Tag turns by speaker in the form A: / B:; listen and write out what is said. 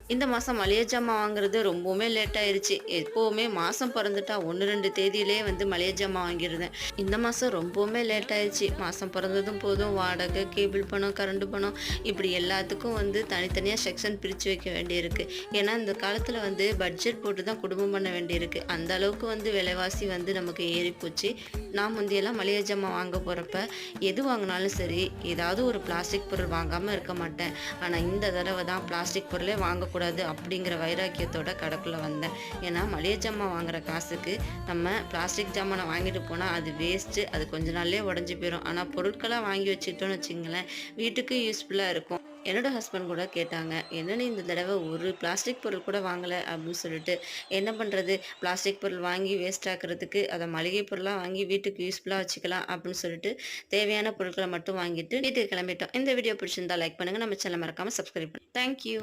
A: இந்த மாசம் மளிகை ஜாமான் வாங்குறது ரொம்பவுமே லேட் ஆயிருச்சு. எப்பவுமே மாசம் பொறந்துட்டா 1, 2 தேதியிலேயே வந்து மளிகை ஜாமான் வாங்கிருவேன். இந்த மாசம் ரொம்பவுமே லேட் ஆயிருச்சு. மாசம் பொறந்ததும் போதும் வாடகை, கேபிள் பணம், கரண்ட் பணம் இப்படி எல்லாத்துக்கும் வந்து தனித்தனியா செக்ஷன் பிரிச்சு வைக்க வேண்டியிருக்கு. ஏன்னா இந்த காலத்துல வந்து பட்ஜெட் போட்டு தான் குடும்பம் பண்ண வேண்டியிருக்கு. அந்த அளவுக்கு வந்து விலைவாசி வந்து நமக்கு ஏறிப்போச்சு. நான் முந்தியெல்லாம் மளிகை ஜாமான் வாங்க போறப்ப எது வாங்கினாலும் சரி, ஏதாவது ஒரு பிளாஸ்டிக் பொருள் வாங்காம இருக்க மாட்டேன். ஆனா இந்த தடவை தான் பிளாஸ்டிக் பொருளே வாங்கக்கூடாது அப்படிங்கிற வைராக்கியத்தோட கடைக்குள்ள வந்தேன். ஏன்னா மளிகை ஜாமான் வாங்குற காசுக்கு நம்ம பிளாஸ்டிக் ஜாமானை வாங்கிட்டு போனா அது வேஸ்ட்டு. அது கொஞ்ச நாள்லயே உடஞ்சு போயிடும். ஆனா பொருட்களா வாங்கி வச்சுக்கிட்டோம்னு வச்சுங்களேன், வீட்டுக்கு யூஸ்ஃபுல்லா இருக்கும். என்னோட ஹஸ்பண்ட் கூட கேட்டாங்க, "என்ன நீ இந்த தடவை ஒரு பிளாஸ்டிக் பொருள் கூட வாங்கல?" அப்படின்னு சொல்லிட்டு. என்ன பண்றது? பிளாஸ்டிக் பொருள் வாங்கி வேஸ்ட் ஆக்குறதுக்கு அத மளிகை பொருளா வாங்கி வீட்டுக்கு யூஸ்ஃபுல்லா வச்சுக்கலாம் அப்படின்னு சொல்லிட்டு, தேவையான பொருட்கள மட்டும் வாங்கிட்டு வீட்டுக்கு கிளம்பிட்டோம். இந்த வீடியோ பிடிச்சிருந்தா லைக் பண்ணுங்க. நம்ம சேனல மறக்காம சப்ஸ்கிரைப் பண்ணுங்க. Thank you.